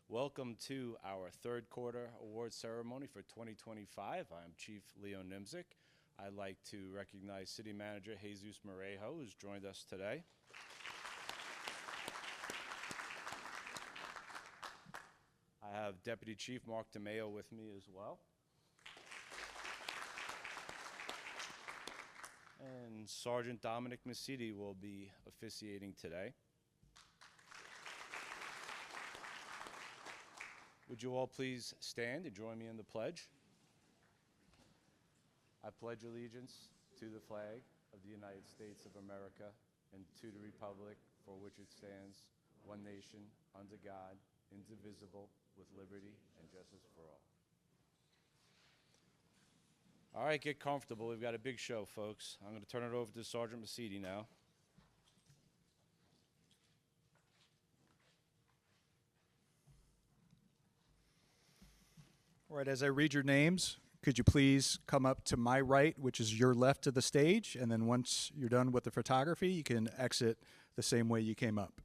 Welcome to our third quarter award ceremony for 2025. I'm Chief Leo Nimzik. I'd like to recognize City Manager Jesus Morejo, who's joined us today. I have Deputy Chief Mark DeMeo with me as well. And Sergeant Dominic Masidi will be officiating today. Would you all please stand and join me in the pledge? I pledge allegiance to the flag of the United States of America and to the republic for which it stands, one nation, under God, indivisible, with liberty and justice for all. All right, get comfortable. We've got a big show, folks. I'm going to turn it over to Sergeant Masidi now. All right, as I read your names, could you please come up to my right, which is your left of the stage, and then once you're done with the photography, you can exit the same way you came up.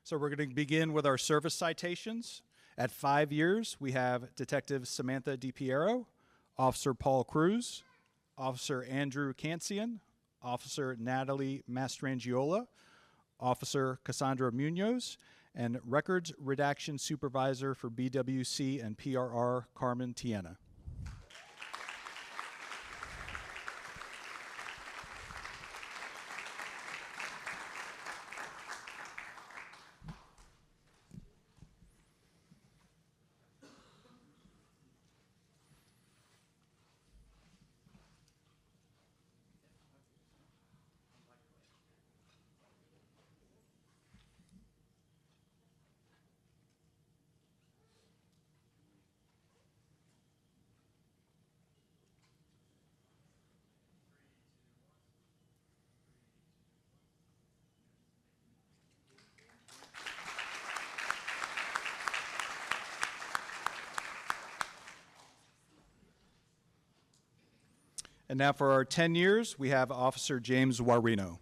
So we're going to begin with our service citations. At 5 years, we have Detective Samantha DiPiero, Officer Paul Cruz, Officer Andrew Cancian, Officer Natalie Mastrangiola, Officer Cassandra Munoz, and Records Redaction Supervisor for BWC and PRR, Carmen Tiena. And now for our 10 years, we have Officer James Warino.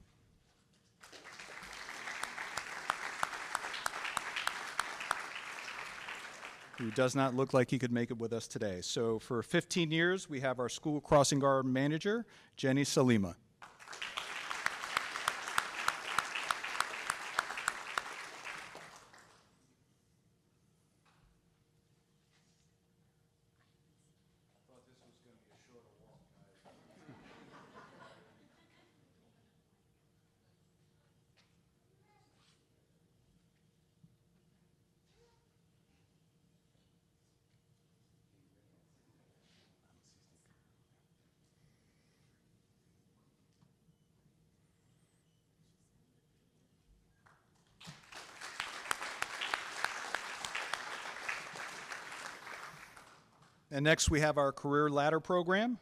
Who does not look like he could make it with us today. So for 15 years, we have our school crossing guard manager, Jenny Salima. And next we have our career ladder program.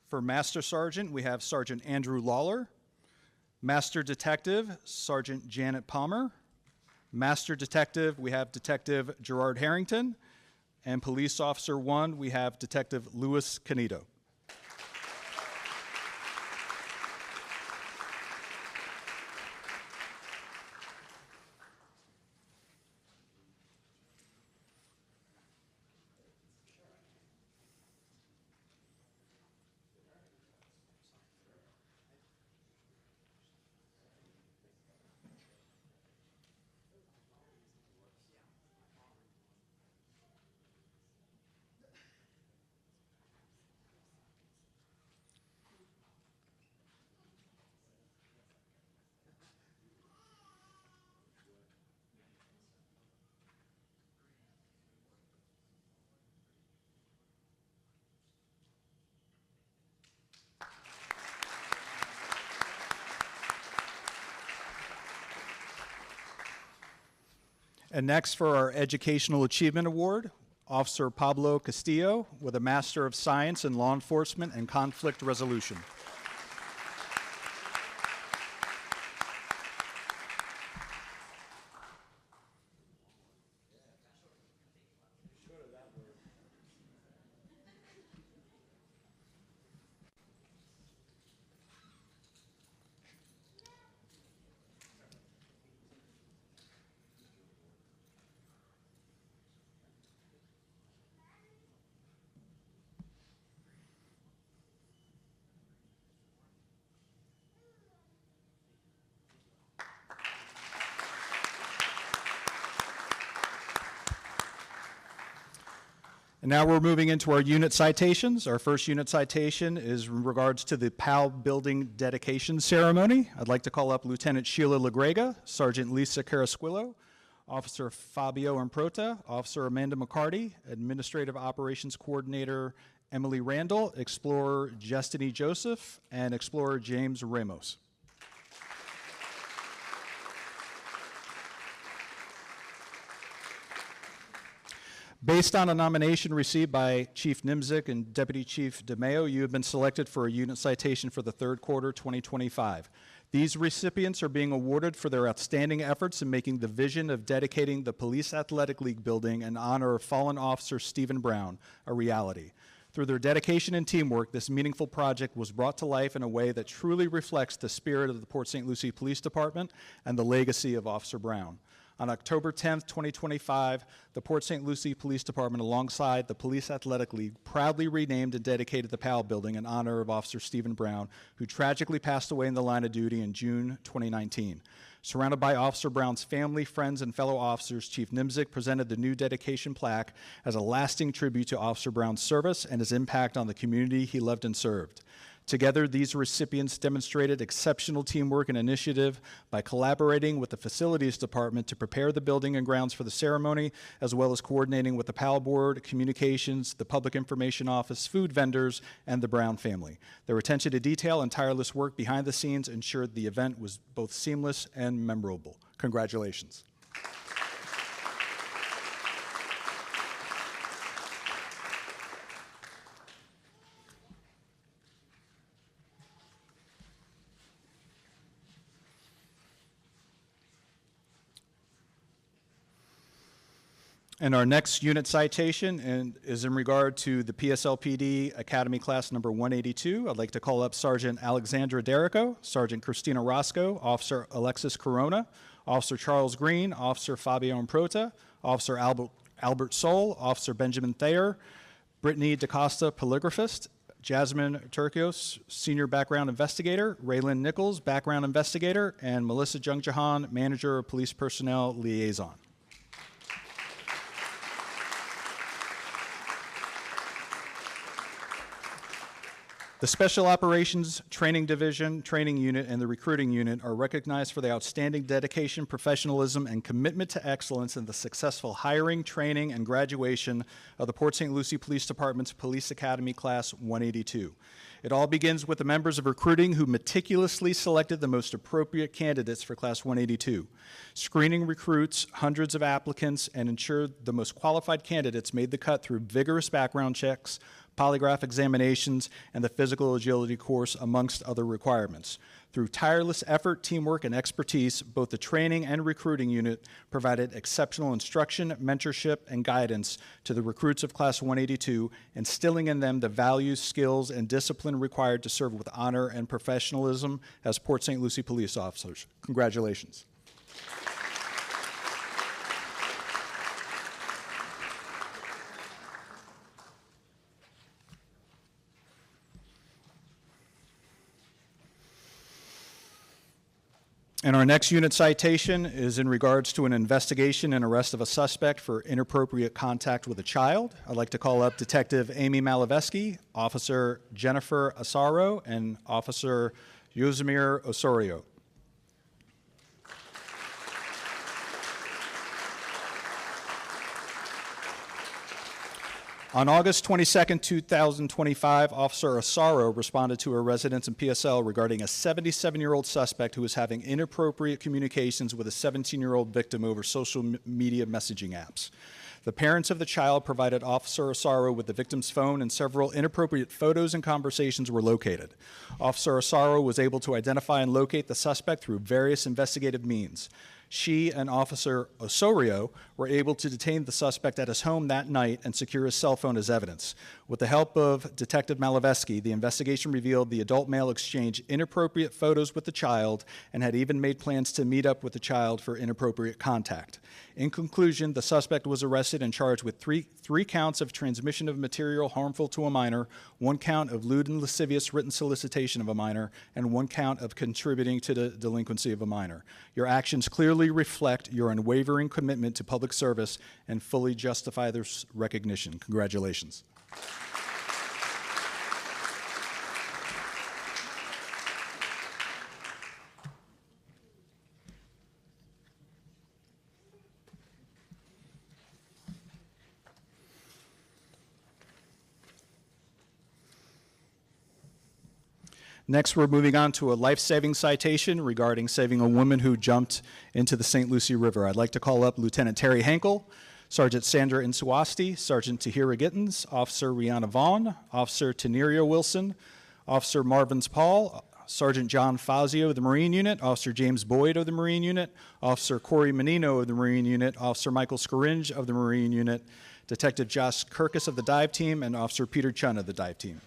For Master Sergeant, we have Sergeant Andrew Lawler. Master Detective, Sergeant Janet Palmer. Master Detective, we have Detective Gerard Harrington. And Police Officer 1, we have Detective Louis Canito. And next for our Educational Achievement Award, Officer Pablo Castillo with a Master of Science in Law Enforcement and Conflict Resolution. And now we're moving into our unit citations. Our first unit citation is in regards to the PAL building dedication ceremony. I'd like to call up Lieutenant Sheila Lagrega, Sergeant Lisa Carasquillo, Officer Fabio Improta, Officer Amanda McCarty, Administrative Operations Coordinator Emily Randall, Explorer Justiny Joseph, and Explorer James Ramos. Based on a nomination received by Chief Nimzik and Deputy Chief DeMeo, you have been selected for a unit citation for the third quarter 2025. These recipients are being awarded for their outstanding efforts in making the vision of dedicating the Police Athletic League building in honor of fallen officer Stephen Brown a reality. Through their dedication and teamwork, this meaningful project was brought to life in a way that truly reflects the spirit of the Port St. Lucie Police Department and the legacy of Officer Brown. On October 10th, 2025, the Port St. Lucie Police Department, alongside the Police Athletic League, proudly renamed and dedicated the PAL building in honor of Officer Stephen Brown, who tragically passed away in the line of duty in June 2019. Surrounded by Officer Brown's family, friends, and fellow officers, Chief Nimzik presented the new dedication plaque as a lasting tribute to Officer Brown's service and his impact on the community he loved and served. Together, these recipients demonstrated exceptional teamwork and initiative by collaborating with the Facilities Department to prepare the building and grounds for the ceremony, as well as coordinating with the PAL Board, Communications, the Public Information Office, food vendors, and the Brown family. Their attention to detail and tireless work behind the scenes ensured the event was both seamless and memorable. Congratulations. And our next unit citation is in regard to the PSLPD Academy Class number 182. I'd like to call up Sergeant Alexandra Derrico, Sergeant Christina Roscoe, Officer Alexis Corona, Officer Charles Green, Officer Fabio Improta, Officer Albert Soul, Officer Benjamin Thayer, Brittany DaCosta, polygraphist, Jasmine Turkios, Senior Background Investigator, Raylan Nichols, Background Investigator, and Melissa Jungjahan, Manager of Police Personnel Liaison. The Special Operations Training Division, Training Unit, and the Recruiting Unit are recognized for their outstanding dedication, professionalism, and commitment to excellence in the successful hiring, training, and graduation of the Port St. Lucie Police Department's Police Academy Class 182. It all begins with the members of recruiting who meticulously selected the most appropriate candidates for Class 182. Screening recruits hundreds of applicants and ensured the most qualified candidates made the cut through vigorous background checks, polygraph examinations, and the physical agility course, amongst other requirements. Through tireless effort, teamwork, and expertise, both the training and recruiting unit provided exceptional instruction, mentorship, and guidance to the recruits of Class 182, instilling in them the values, skills, and discipline required to serve with honor and professionalism as Port St. Lucie police officers. Congratulations. And our next unit citation is in regards to an investigation and arrest of a suspect for inappropriate contact with a child. I'd like to call up Detective Amy Malaveski, Officer Jennifer Asaro, and Officer Yosemir Osorio. On August 22nd, 2025, Officer Asaro responded to a residence in PSL regarding a 77-year-old suspect who was having inappropriate communications with a 17-year-old victim over social media messaging apps. The parents of the child provided Officer Asaro with the victim's phone, and several inappropriate photos and conversations were located. Officer Asaro was able to identify and locate the suspect through various investigative means. She and Officer Osorio were able to detain the suspect at his home that night and secure his cell phone as evidence. With the help of Detective Malaveski, the investigation revealed the adult male exchanged inappropriate photos with the child and had even made plans to meet up with the child for inappropriate contact. In conclusion, the suspect was arrested and charged with three counts of transmission of material harmful to a minor, 1 count of lewd and lascivious written solicitation of a minor, and 1 count of contributing to the delinquency of a minor. Your actions clearly reflect your unwavering commitment to public service and fully justify this recognition. Congratulations. Next, we're moving on to a life-saving citation regarding saving a woman who jumped into the St. Lucie River. I'd like to call up Lieutenant Terry Henkel, Sergeant Sandra Insuasti, Sergeant Tahira Gittins, Officer Rihanna Vaughn, Officer Teneria Wilson, Officer Marvins Paul, Sergeant John Fazio of the Marine Unit, Officer James Boyd of the Marine Unit, Officer Corey Menino of the Marine Unit, Officer Michael Scaringe of the Marine Unit, Detective Josh Kirkus of the Dive Team, and Officer Peter Chun of the Dive Team.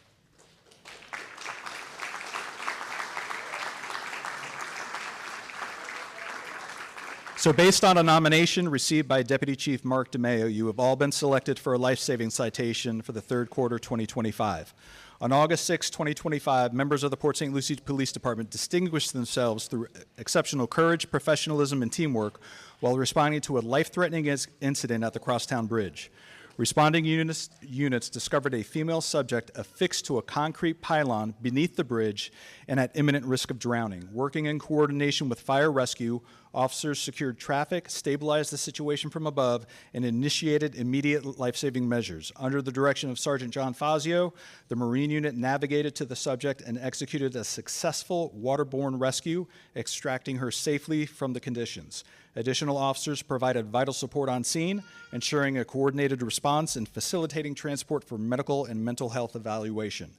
So based on a nomination received by Deputy Chief Mark DeMeo, you have all been selected for a life-saving citation for the third quarter 2025. On August 6, 2025, members of the Port St. Lucie Police Department distinguished themselves through exceptional courage, professionalism, and teamwork while responding to a life-threatening incident at the Crosstown Bridge. Responding units discovered a female subject affixed to a concrete pylon beneath the bridge and at imminent risk of drowning. Working in coordination with fire rescue, officers secured traffic, stabilized the situation from above, and initiated immediate life-saving measures. Under the direction of Sergeant John Fazio, the Marine Unit navigated to the subject and executed a successful waterborne rescue, extracting her safely from the conditions. Additional officers provided vital support on scene, ensuring a coordinated response and facilitating transport for medical and mental health evaluation.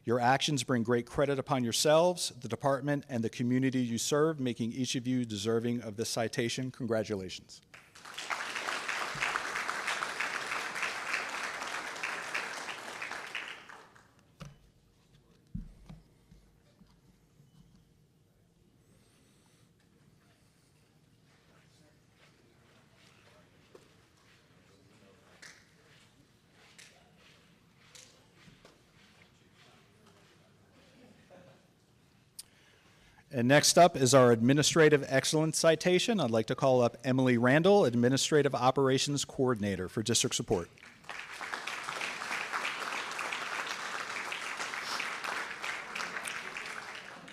Your actions bring great credit upon yourselves, the department, and the community you serve, making each of you deserving of this citation. Congratulations. And next up is our Administrative Excellence Citation. I'd like to call up Emily Randall, Administrative Operations Coordinator for District Support.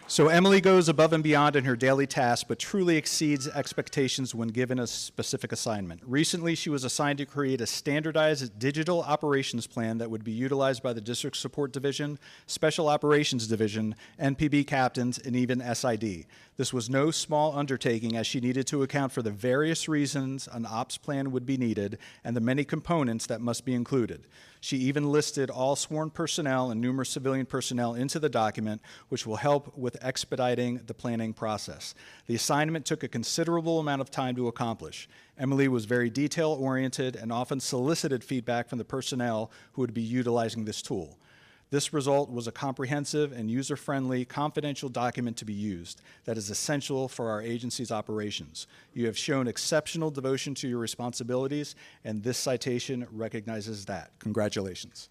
So Emily goes above and beyond in her daily tasks, but truly exceeds expectations when given a specific assignment. Recently, she was assigned to create a standardized digital operations plan that would be utilized by the District Support Division, Special Operations Division, NPB captains, and even SID. This was no small undertaking, as she needed to account for the various reasons an ops plan would be needed and the many components that must be included. She even listed all sworn personnel and numerous civilian personnel into the document, which will help with expediting the planning process. The assignment took a considerable amount of time to accomplish. Emily was very detail-oriented and often solicited feedback from the personnel who would be utilizing this tool. This result was a comprehensive and user-friendly confidential document to be used that is essential for our agency's operations. You have shown exceptional devotion to your responsibilities, and this citation recognizes that. Congratulations.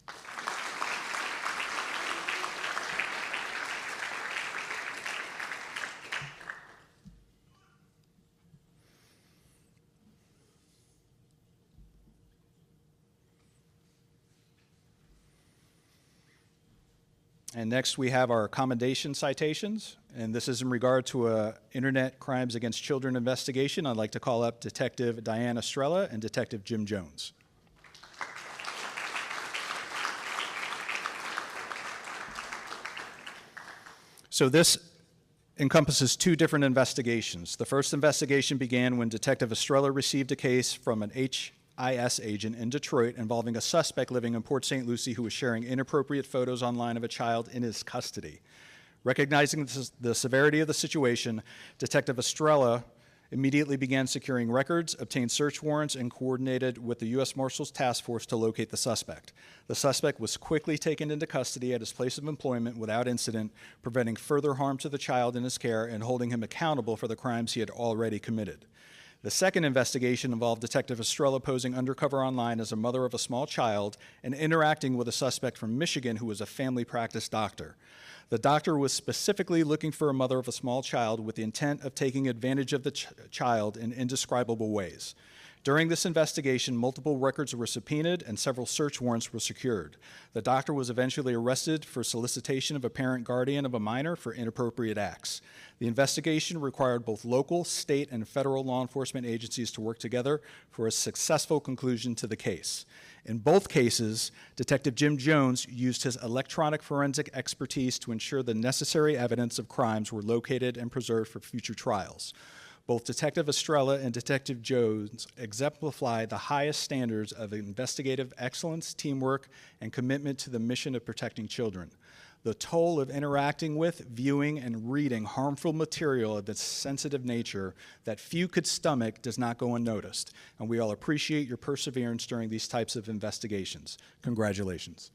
And next we have our commendation citations, and this is in regard to a Internet Crimes Against Children investigation. I'd like to call up Detective Diane Estrella and Detective Jim Jones. So this encompasses two different investigations. The first investigation began when Detective Estrella received a case from an HIS agent in Detroit involving a suspect living in Port St. Lucie who was sharing inappropriate photos online of a child in his custody. Recognizing the severity of the situation, Detective Estrella immediately began securing records, obtained search warrants, and coordinated with the U.S. Marshals Task Force to locate the suspect. The suspect was quickly taken into custody at his place of employment without incident, preventing further harm to the child in his care and holding him accountable for the crimes he had already committed. The second investigation involved Detective Estrella posing undercover online as a mother of a small child and interacting with a suspect from Michigan who was a family practice doctor. The doctor was specifically looking for a mother of a small child with the intent of taking advantage of the child in indescribable ways. During this investigation, multiple records were subpoenaed and several search warrants were secured. The doctor was eventually arrested for solicitation of a parent guardian of a minor for inappropriate acts. The investigation required both local, state, and federal law enforcement agencies to work together for a successful conclusion to the case. In both cases, Detective Jim Jones used his electronic forensic expertise to ensure the necessary evidence of crimes were located and preserved for future trials. Both Detective Estrella and Detective Jones exemplify the highest standards of investigative excellence, teamwork, and commitment to the mission of protecting children. The toll of interacting with, viewing, and reading harmful material of this sensitive nature that few could stomach does not go unnoticed, and we all appreciate your perseverance during these types of investigations. Congratulations.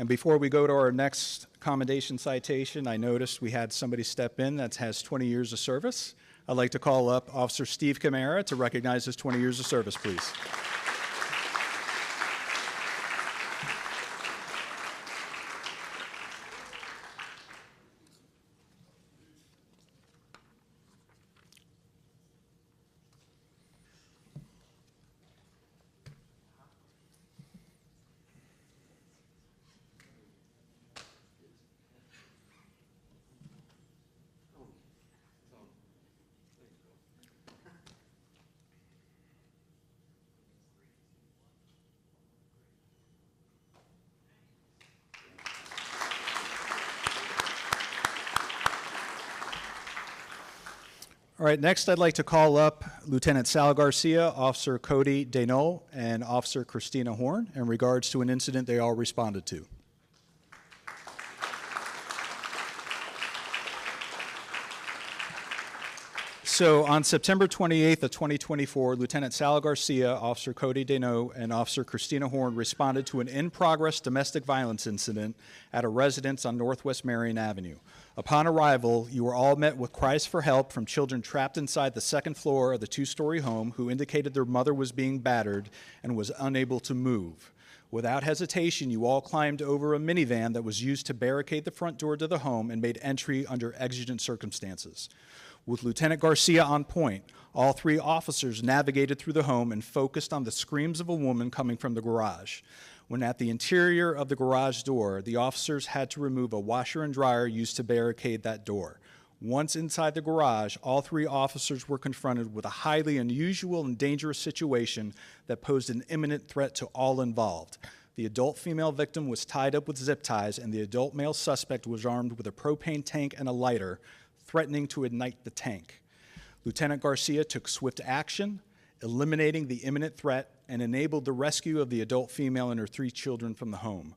And before we go to our next commendation citation, I noticed we had somebody step in that has 20 years of service. I'd like to call up Officer Steve Camara to recognize his 20 years of service, please. All right, next I'd like to call up Lieutenant Sal Garcia, Officer Cody Deneau, and Officer Christina Horn in regards to an incident they all responded to. So on September 28th of 2024, Lieutenant Sal Garcia, Officer Cody Deneau, and Officer Christina Horn responded to an in-progress domestic violence incident at a residence on Northwest Marion Avenue. Upon arrival, you were all met with cries for help from children trapped inside the second floor of the two-story home who indicated their mother was being battered and was unable to move. Without hesitation, you all climbed over a minivan that was used to barricade the front door to the home and made entry under exigent circumstances. With Lieutenant Garcia on point, all three officers navigated through the home and focused on the screams of a woman coming from the garage. When at the interior of the garage door, the officers had to remove a washer and dryer used to barricade that door. Once inside the garage, all three officers were confronted with a highly unusual and dangerous situation that posed an imminent threat to all involved. The adult female victim was tied up with zip ties, and the adult male suspect was armed with a propane tank and a lighter, threatening to ignite the tank. Lieutenant Garcia took swift action, eliminating the imminent threat, and enabled the rescue of the adult female and her three children from the home.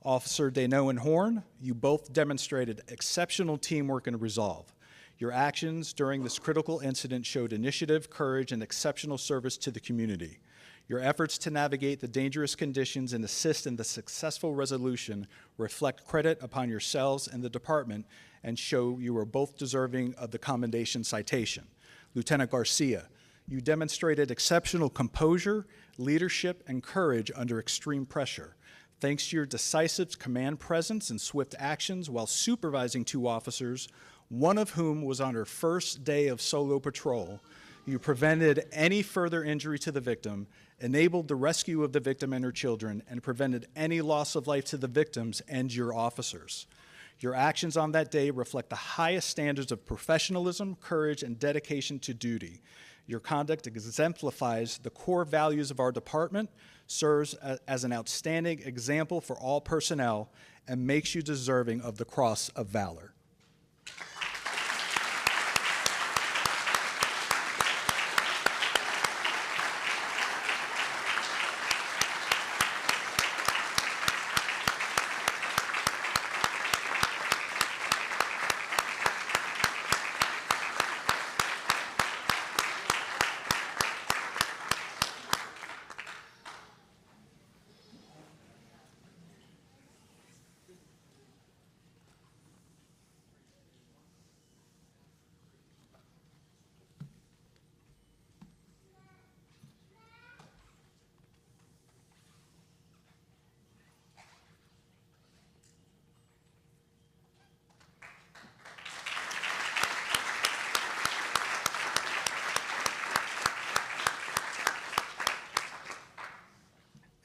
Officer Deneau and Horn, you both demonstrated exceptional teamwork and resolve. Your actions during this critical incident showed initiative, courage, and exceptional service to the community. Your efforts to navigate the dangerous conditions and assist in the successful resolution reflect credit upon yourselves and the department and show you are both deserving of the commendation citation. Lieutenant Garcia, you demonstrated exceptional composure, leadership, and courage under extreme pressure. Thanks to your decisive command presence and swift actions while supervising two officers, one of whom was on her first day of solo patrol, you prevented any further injury to the victim, enabled the rescue of the victim and her children, and prevented any loss of life to the victims and your officers. Your actions on that day reflect the highest standards of professionalism, courage, and dedication to duty. Your conduct exemplifies the core values of our department, serves as an outstanding example for all personnel, and makes you deserving of the Cross of Valor.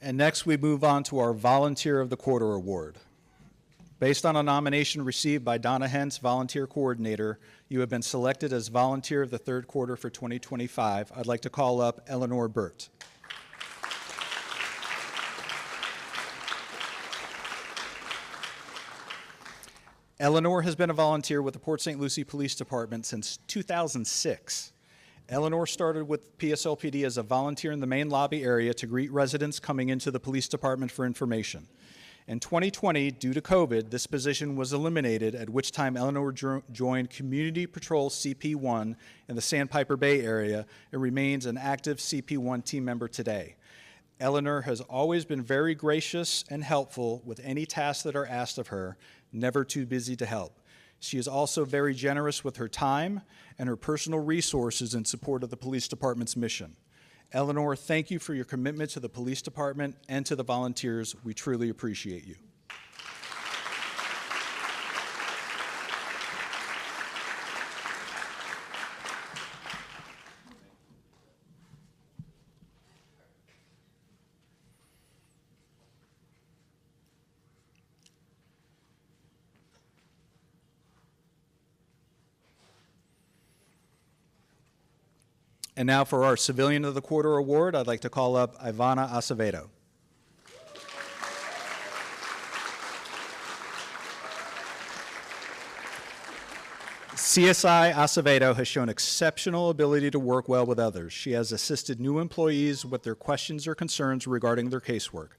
And next we move on to our Volunteer of the Quarter Award. Based on a nomination received by Donna Hentz, Volunteer Coordinator, you have been selected as Volunteer of the Third Quarter for 2025. I'd like to call up Eleanor Burt. Eleanor has been a volunteer with the Port St. Lucie Police Department since 2006. Eleanor started with PSLPD as a volunteer in the main lobby area to greet residents coming into the police department for information. In 2020, due to COVID, this position was eliminated, at which time Eleanor joined Community Patrol CP1 in the Sandpiper Bay area and remains an active CP1 team member today. Eleanor has always been very gracious and helpful with any tasks that are asked of her, never too busy to help. She is also very generous with her time and her personal resources in support of the police department's mission. Eleanor, thank you for your commitment to the police department and to the volunteers. We truly appreciate you. And now for our Civilian of the Quarter Award, I'd like to call up Ivana Acevedo. CSI Acevedo has shown exceptional ability to work well with others. She has assisted new employees with their questions or concerns regarding their casework.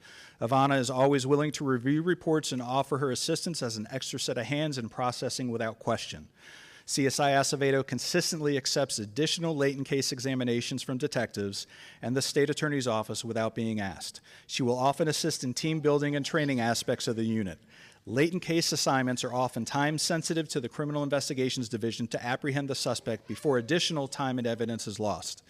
Ivana is always willing to review reports and offer her assistance as an extra set of hands in processing without question. CSI Acevedo consistently accepts additional latent case examinations from detectives and the state attorney's office without being asked. She will often assist in team building and training aspects of the unit. Latent case assignments are often time-sensitive to the Criminal Investigations Division to apprehend the suspect before additional time and evidence is lost.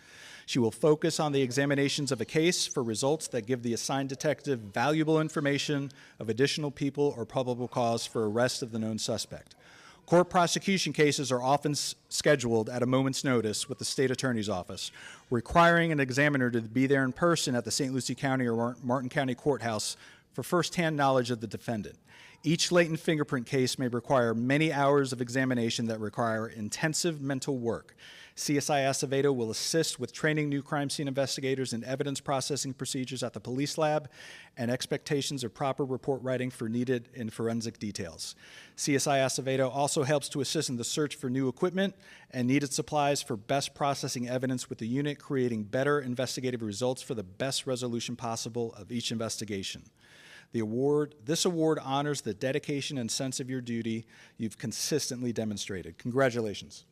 She will focus on the examinations of a case for results that give the assigned detective valuable information of additional people or probable cause for arrest of the known suspect. Court prosecution cases are often scheduled at a moment's notice with the state attorney's office, requiring an examiner to be there in person at the St. Lucie County or Martin County Courthouse for firsthand knowledge of the defendant. Each latent fingerprint case may require many hours of examination that require intensive mental work. CSI Acevedo will assist with training new crime scene investigators in evidence processing procedures at the police lab and expectations of proper report writing for needed and forensic details. CSI Acevedo also helps to assist in the search for new equipment and needed supplies for best processing evidence with the unit, creating better investigative results for the best resolution possible of each investigation. This award honors the dedication and sense of your duty you've consistently demonstrated. Congratulations.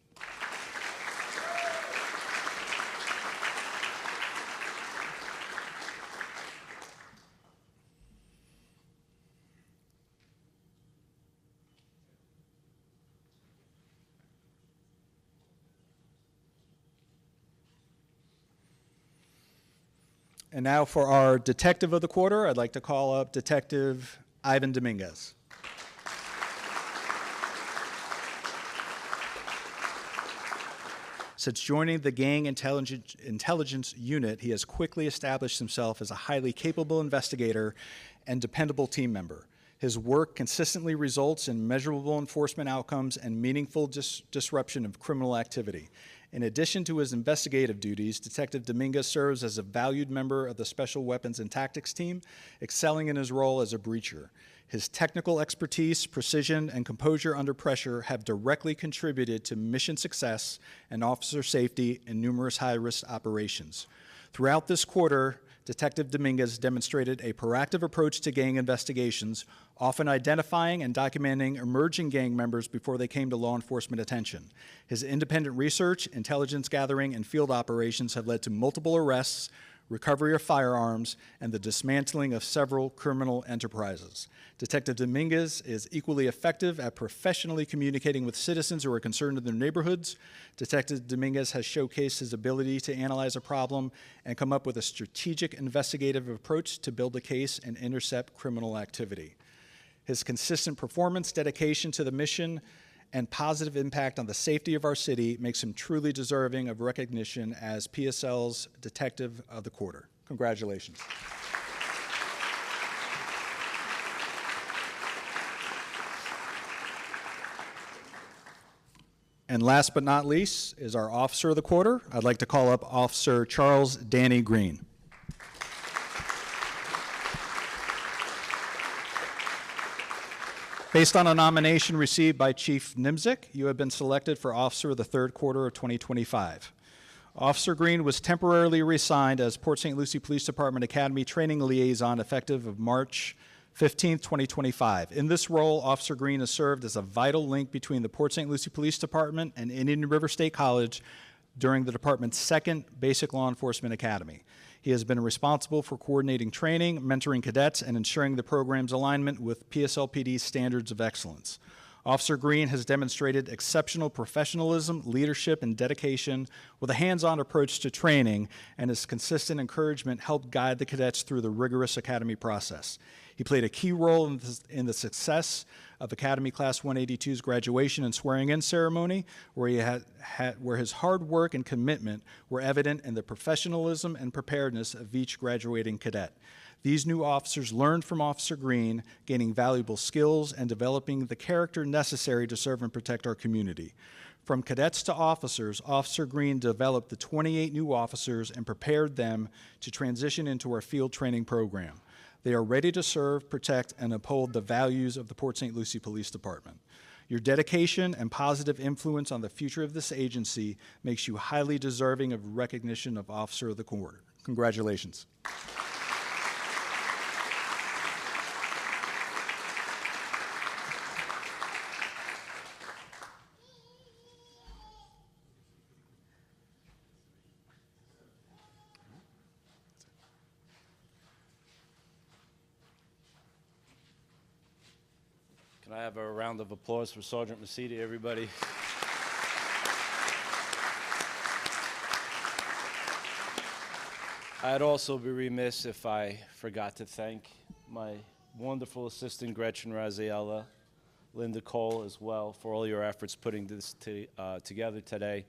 And now for our Detective of the Quarter, I'd like to call up Detective Ivan Dominguez. Since joining the Gang Intelligence Unit, he has quickly established himself as a highly capable investigator and dependable team member. His work consistently results in measurable enforcement outcomes and meaningful disruption of criminal activity. In addition to his investigative duties, Detective Dominguez serves as a valued member of the Special Weapons and Tactics Team, excelling in his role as a breacher. His technical expertise, precision, and composure under pressure have directly contributed to mission success and officer safety in numerous high-risk operations. Throughout this quarter, Detective Dominguez demonstrated a proactive approach to gang investigations, often identifying and documenting emerging gang members before they came to law enforcement attention. His independent research, intelligence gathering, and field operations have led to multiple arrests, recovery of firearms, and the dismantling of several criminal enterprises. Detective Dominguez is equally effective at professionally communicating with citizens who are concerned in their neighborhoods. Detective Dominguez has showcased his ability to analyze a problem and come up with a strategic investigative approach to build a case and intercept criminal activity. His consistent performance, dedication to the mission, and positive impact on the safety of our city makes him truly deserving of recognition as PSL's Detective of the Quarter. Congratulations. And last but not least is our Officer of the Quarter. I'd like to call up Officer Charles Danny Green. Based on a nomination received by Chief Nimzik, you have been selected for Officer of the Third Quarter of 2025. Officer Green was temporarily reassigned as Port St. Lucie Police Department Academy Training Liaison effective of March 15, 2025. In this role, Officer Green has served as a vital link between the Port St. Lucie Police Department and Indian River State College during the department's second Basic Law Enforcement Academy. He has been responsible for coordinating training, mentoring cadets, and ensuring the program's alignment with PSLPD's standards of excellence. Officer Green has demonstrated exceptional professionalism, leadership, and dedication with a hands-on approach to training, and his consistent encouragement helped guide the cadets through the rigorous academy process. He played a key role in the success of Academy Class 182's graduation and swearing-in ceremony, where his hard work and commitment were evident in the professionalism and preparedness of each graduating cadet. These new officers learned from Officer Green, gaining valuable skills and developing the character necessary to serve and protect our community. From cadets to officers, Officer Green developed the 28 new officers and prepared them to transition into our field training program. They are ready to serve, protect, and uphold the values of the Port St. Lucie Police Department. Your dedication and positive influence on the future of this agency makes you highly deserving of recognition of Officer of the Quarter. Congratulations. Can I have a round of applause for Sergeant Masidi, everybody? I'd also be remiss if I forgot to thank my wonderful assistant, Gretchen Raziella, Linda Cole as well, for all your efforts putting this together today,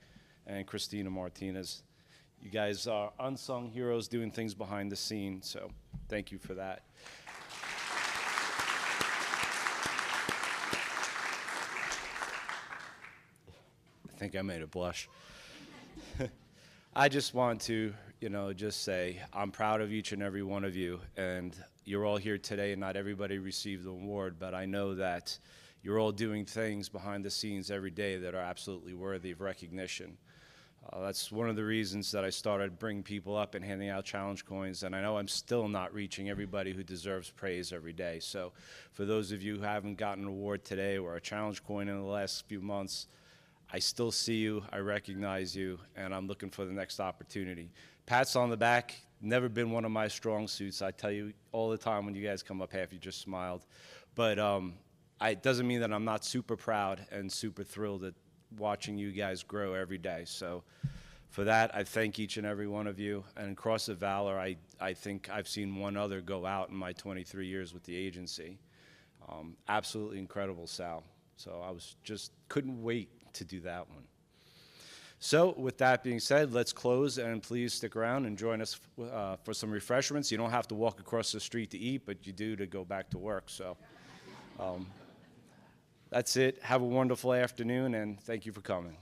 and Christina Martinez. You guys are unsung heroes doing things behind the scenes, so thank you for that. I think I made it blush. I just want to, just say I'm proud of each and every one of you, and you're all here today, and not everybody received the award, but I know that you're all doing things behind the scenes every day that are absolutely worthy of recognition. That's one of the reasons that I started bringing people up and handing out challenge coins, and I know I'm still not reaching everybody who deserves praise every day. So for those of you who haven't gotten an award today or a challenge coin in the last few months, I still see you, I recognize you, and I'm looking for the next opportunity. Pats on the back, never been one of my strong suits. I tell you all the time when you guys come up, half you just smiled. But it doesn't mean that I'm not super proud and super thrilled at watching you guys grow every day. So for that, I thank each and every one of you. And Cross of Valor, I think I've seen one other go out in my 23 years with the agency. Absolutely incredible, Sal. So I couldn't wait to do that one. So with that being said, let's close, and please stick around and join us for some refreshments. You don't have to walk across the street to eat, but you do to go back to work. So that's it. Have a wonderful afternoon, and thank you for coming.